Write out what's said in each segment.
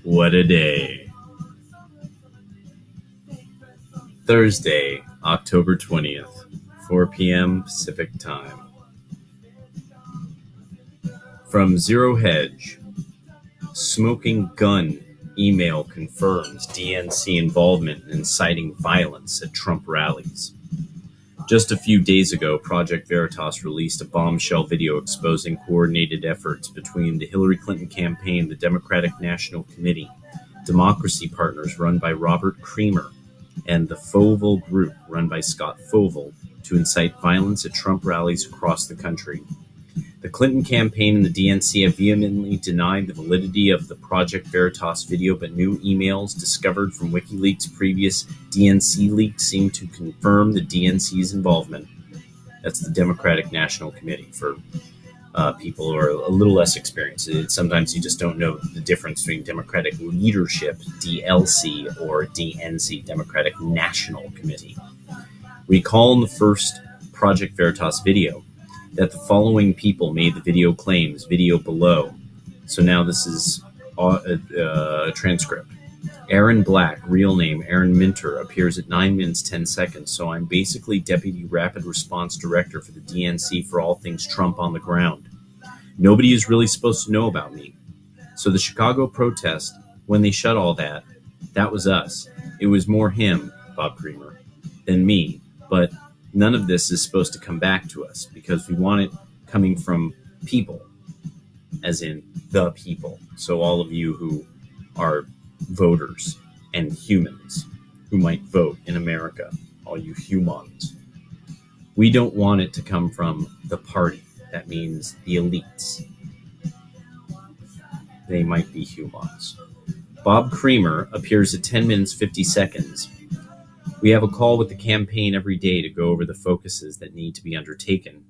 What a day. Thursday, October 20th, 4 p.m. Pacific Time. From Zerohedge, smoking gun email confirms DNC involvement in inciting violence at Trump rallies. Just a few days ago, Project Veritas released a bombshell video exposing coordinated efforts between the Hillary Clinton campaign, the Democratic National Committee, Democracy Partners run by Robert Creamer, and the Fovel Group run by Scott Fovel to incite violence at Trump rallies across the country. The Clinton campaign and the DNC have vehemently denied the validity of the Project Veritas video, but new emails discovered from WikiLeaks' previous DNC leak seem to confirm the DNC's involvement. That's the Democratic National Committee for people who are a little less experienced. Sometimes you just don't know the difference between Democratic Leadership, DLC, or DNC, Democratic National Committee. Recall in the first Project Veritas video that the following people made the video claims, video below. So now this is a transcript. Aaron Black, real name Aaron Minter, appears at 9 minutes 10 seconds, so I'm basically Deputy Rapid Response Director for the DNC for all things Trump on the ground. Nobody is really supposed to know about me. So the Chicago protest, when they shut all that, that was us. It was more him, Bob Creamer, than me, but none of this is supposed to come back to us because we want it coming from people, as in the people. So all of you who are voters and humans who might vote in America, all you humans. We don't want it to come from the party. That means the elites. They might be humans. Bob Creamer appears at 10 minutes 50 seconds. We have a call with the campaign every day to go over the focuses that need to be undertaken.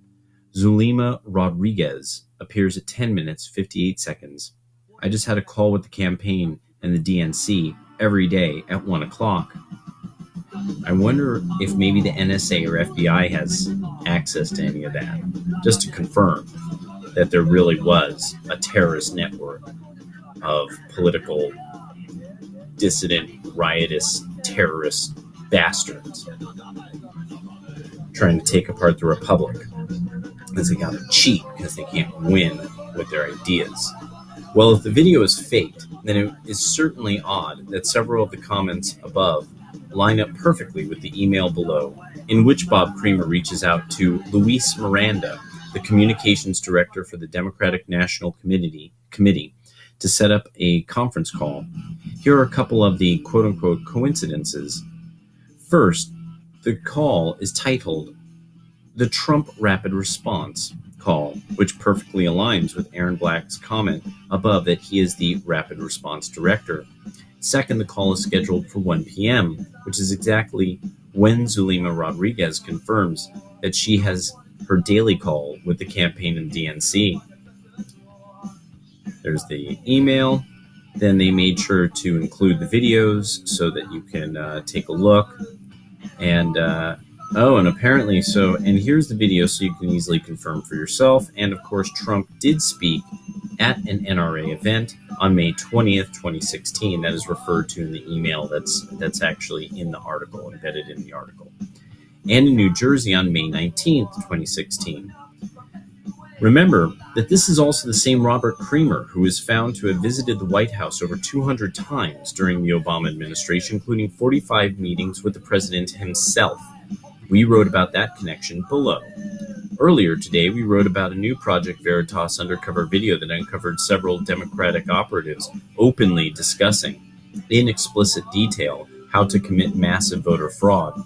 Zulema Rodriguez appears at 10 minutes 58 seconds. I just had a call with the campaign and the DNC every day at 1 o'clock. I wonder if maybe the NSA or FBI has access to any of that, just to confirm that there really was a terrorist network of political dissident, riotous, terrorist bastards trying to take apart the republic because they gotta cheat because they can't win with their ideas. Well, if the video is faked, then it is certainly odd that several of the comments above line up perfectly with the email below, in which Bob Creamer reaches out to Luis Miranda, the communications director for the Democratic National Committee, to set up a conference call. Here are a couple of the quote-unquote coincidences. First, the call is titled the Trump Rapid Response Call, which perfectly aligns with Aaron Black's comment above that he is the Rapid Response Director. Second, the call is scheduled for 1 p.m., which is exactly when Zulema Rodriguez confirms that she has her daily call with the campaign and DNC. There's the email. Then they made sure to include the videos so that you can take a look. And and apparently and here's the video so you can easily confirm for yourself. And of course, Trump did speak at an NRA event on May 20th, 2016. That is referred to in the email that's actually in the article, embedded in the article. And in New Jersey on May 19th, 2016. Remember that this is also the same Robert Creamer who is found to have visited the White House over 200 times during the Obama administration, including 45 meetings with the president himself. We wrote about that connection below. Earlier today, we wrote about a new Project Veritas undercover video that uncovered several Democratic operatives openly discussing, in explicit detail, how to commit massive voter fraud.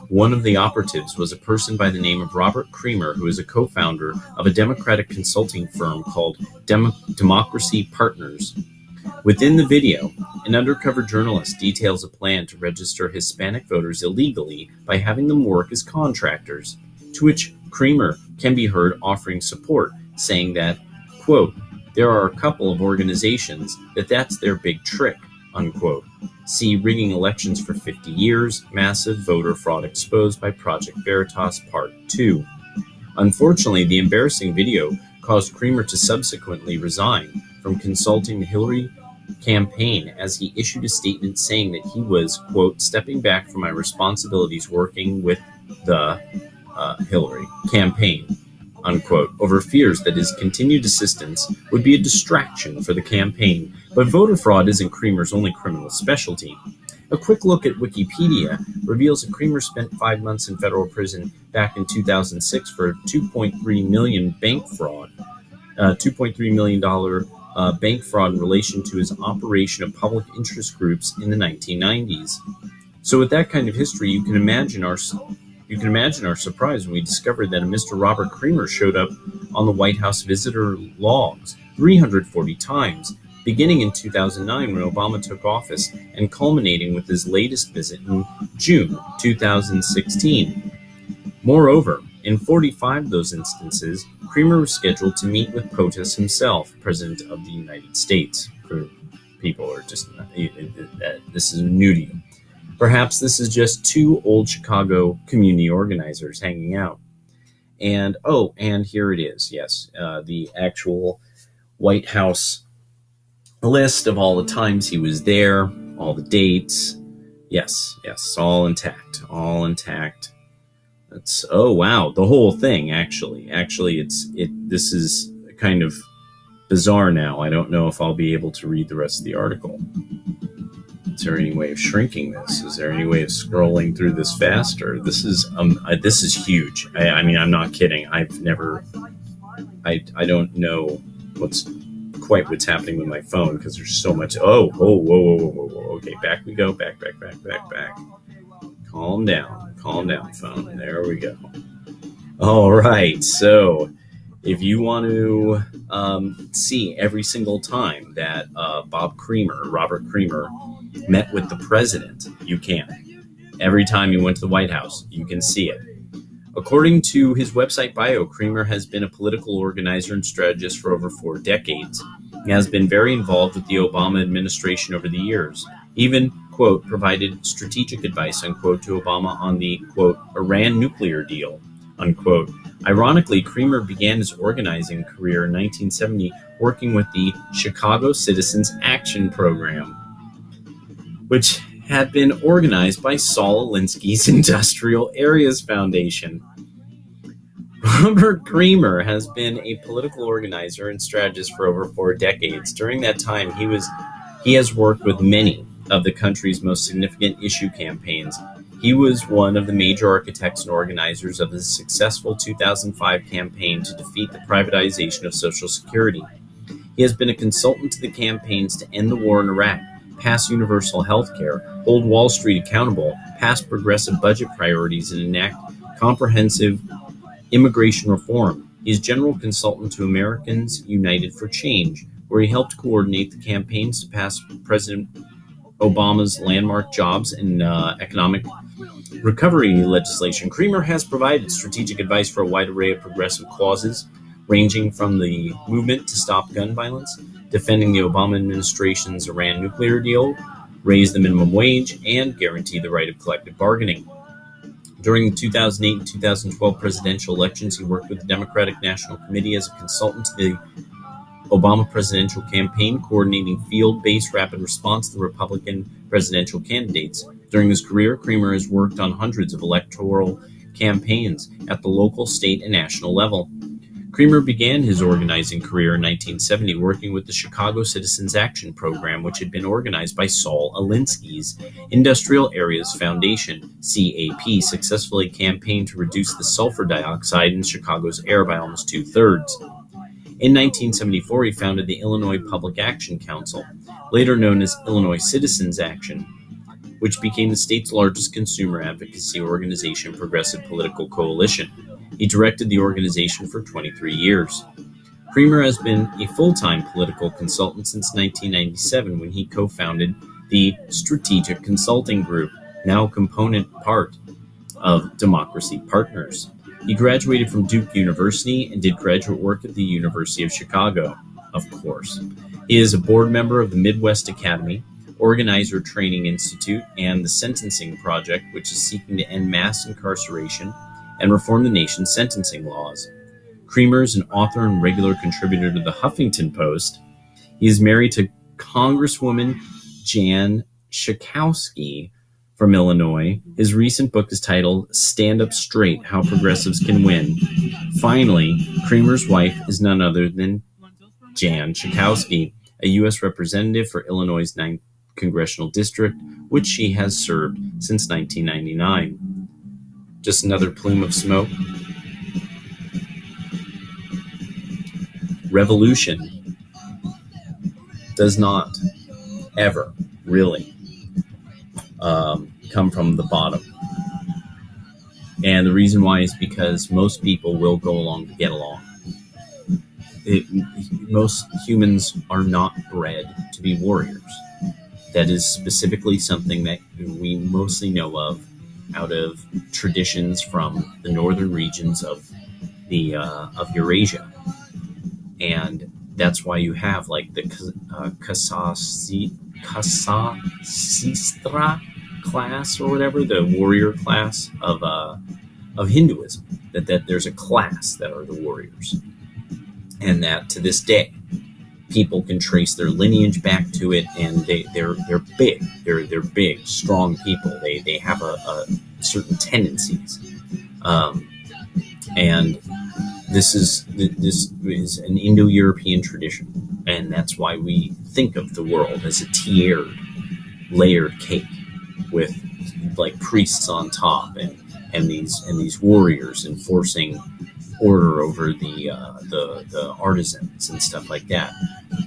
One of the operatives was a person by the name of Robert Creamer, who is a co-founder of a Democratic consulting firm called Democracy Partners. Within the video, an undercover journalist details a plan to register Hispanic voters illegally by having them work as contractors, to which Creamer can be heard offering support, saying that, quote, there are a couple of organizations that's their big trick, unquote. See Rigging Elections for 50 Years, Massive Voter Fraud Exposed by Project Veritas Part 2. Unfortunately, the embarrassing video caused Creamer to subsequently resign from consulting the Hillary campaign, as he issued a statement saying that he was, quote, stepping back from my responsibilities working with the Hillary campaign, unquote, over fears that his continued assistance would be a distraction for the campaign. But voter fraud isn't Creamer's only criminal specialty. A quick look at Wikipedia reveals that Creamer spent 5 months in federal prison back in 2006 for $2.3 million bank fraud, $2.3 million bank fraud in relation to his operation of public interest groups in the 1990s. So with that kind of history, you can imagine our surprise when we discovered that a Mr. Robert Creamer showed up on the White House visitor logs 340 times, beginning in 2009 when Obama took office and culminating with his latest visit in June 2016. Moreover, in 45 of those instances, Creamer was scheduled to meet with POTUS himself, President of the United States. For people who are just, this is new to you. Perhaps this is just two old Chicago community organizers hanging out. And here it is. Yes, the actual White House list of all the times he was there, all the dates. Yes, all intact. That's, oh wow, the whole thing actually. This is kind of bizarre now. I don't know if I'll be able to read the rest of the article. Is there any way of shrinking this? Is there any way of scrolling through this faster? This is huge. I mean, I'm not kidding. I don't know what's happening with my phone because there's so much. Whoa. Okay, back we go. Back. Calm down, phone. There we go. All right. So if you want to see every single time that Robert Creamer, met with the president, you can. Every time he went to the White House, you can see it. According to his website bio, Creamer has been a political organizer and strategist for over 4 decades. He has been very involved with the Obama administration over the years, even, quote, provided strategic advice, unquote, to Obama on the, quote, Iran nuclear deal, unquote. Ironically, Creamer began his organizing career in 1970 working with the Chicago Citizens Action Program, which had been organized by Saul Alinsky's Industrial Areas Foundation. Robert Creamer has been a political organizer and strategist for over 4 decades. During that time, he has worked with many of the country's most significant issue campaigns. He was one of the major architects and organizers of the successful 2005 campaign to defeat the privatization of Social Security. He has been a consultant to the campaigns to end the war in Iraq, pass universal health care, hold Wall Street accountable, pass progressive budget priorities, and enact comprehensive immigration reform. He is general consultant to Americans United for Change, where he helped coordinate the campaigns to pass President Obama's landmark jobs and economic recovery legislation. Creamer has provided strategic advice for a wide array of progressive causes, ranging from the movement to stop gun violence, defending the Obama administration's Iran nuclear deal, raise the minimum wage, and guarantee the right of collective bargaining. During the 2008 and 2012 presidential elections, he worked with the Democratic National Committee as a consultant to the Obama presidential campaign, coordinating field-based rapid response to the Republican presidential candidates. During his career, Creamer has worked on hundreds of electoral campaigns at the local, state, and national level. Creamer began his organizing career in 1970 working with the Chicago Citizens Action Program, which had been organized by Saul Alinsky's Industrial Areas Foundation, CAP, successfully campaigned to reduce the sulfur dioxide in Chicago's air by almost 2/3. In 1974, he founded the Illinois Public Action Council, later known as Illinois Citizens Action, which became the state's largest consumer advocacy organization and progressive political coalition. He directed the organization for 23 years. Creamer has been a full-time political consultant since 1997 when he co-founded the Strategic Consulting Group, now a component part of Democracy Partners. He graduated from Duke University and did graduate work at the University of Chicago, of course. He is a board member of the Midwest Academy, Organizer Training Institute, and the Sentencing Project, which is seeking to end mass incarceration and reform the nation's sentencing laws. Creamer is an author and regular contributor to the Huffington Post. He is married to Congresswoman Jan Schakowsky from Illinois. His recent book is titled Stand Up Straight, How Progressives Can Win. Finally, Kramer's wife is none other than Jan Schakowsky, a U.S. representative for Illinois' 9th Congressional District, which she has served since 1999. Just another plume of smoke. Revolution does not ever really come from the bottom. And the reason why is because most people will go along to get along. Most humans are not bred to be warriors. That is specifically something that we mostly know of out of traditions from the northern regions of Eurasia. And that's why you have like the Kasasistra class or whatever, the warrior class of Hinduism. That there's a class that are the warriors, and that to this day, people can trace their lineage back to it, and they're big. They're big, strong people. They have a certain tendencies, and this is an Indo-European tradition, and that's why we think of the world as a layered cake with like priests on top and these warriors enforcing order over the artisans and stuff like that.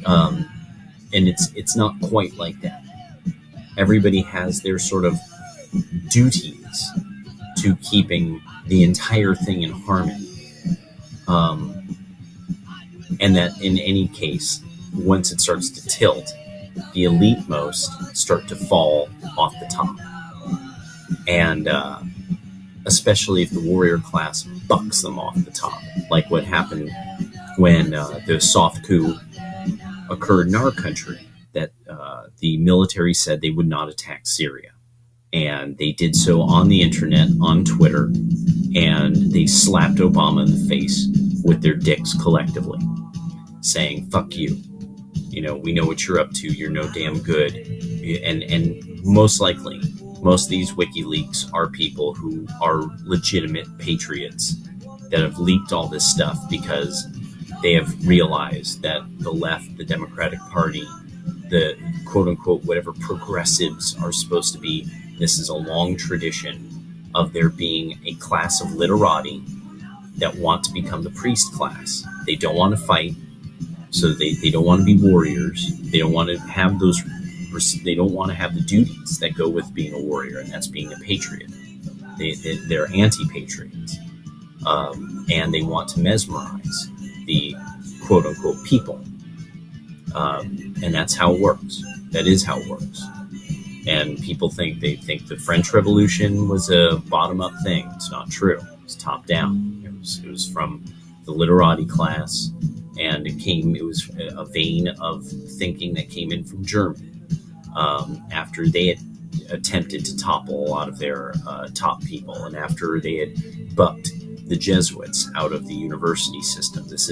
And it's not quite like that. Everybody has their sort of duties to keeping the entire thing in harmony. And that in any case, once it starts to tilt, the elite most start to fall off the top. And especially if the warrior class bucks them off the top, like what happened when the soft coup occurred in our country, that the military said they would not attack Syria. And they did so on the internet, on Twitter, and they slapped Obama in the face with their dicks collectively, saying, fuck you. You know, we know what you're up to. You're no damn good. And most likely, most of these WikiLeaks are people who are legitimate patriots that have leaked all this stuff because they have realized that the left, the Democratic Party, the quote-unquote whatever progressives are supposed to be, this is a long tradition of there being a class of literati that want to become the priest class. They don't want to fight, so they don't want to be warriors. They don't want to have those. They don't want to have the duties that go with being a warrior, and that's being a patriot. They're anti-patriots, and they want to mesmerize the quote-unquote people, and that's how it works. That is how it works. And people think the French Revolution was a bottom-up thing. It's not true. It's top-down. It was from the literati class, and it was a vein of thinking that came in from Germany after they had attempted to topple a lot of their top people, and after they had bucked the Jesuits out of the university system. This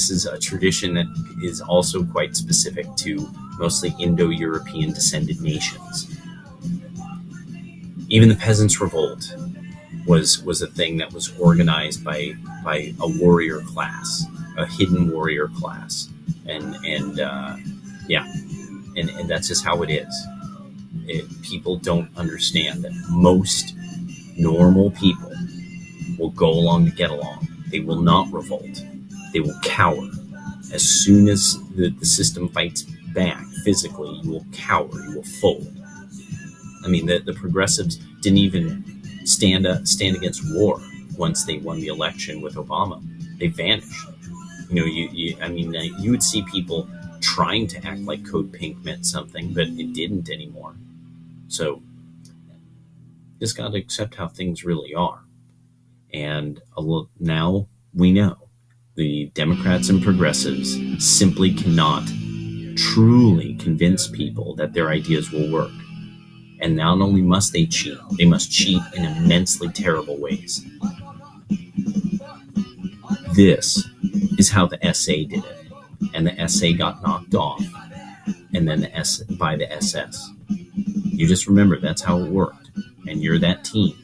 is a tradition that is also quite specific to mostly Indo-European descended nations. Even the Peasants' Revolt was a thing that was organized by a warrior class, a hidden warrior class, and that's just how it is. People don't understand that most normal people will go along to get along. They will not revolt. They will cower. As soon as the system fights back physically, you will cower. You will fold. I mean, the progressives didn't even stand against war once they won the election with Obama. They vanished. You know, you would see people trying to act like Code Pink meant something, but it didn't anymore. So, just got to accept how things really are. And now we know the Democrats and progressives simply cannot truly convince people that their ideas will work. And not only must they must cheat in immensely terrible ways. This is how the SA did it. And the SA got knocked off and then by the SS. You just remember that's how it worked, and you're that team.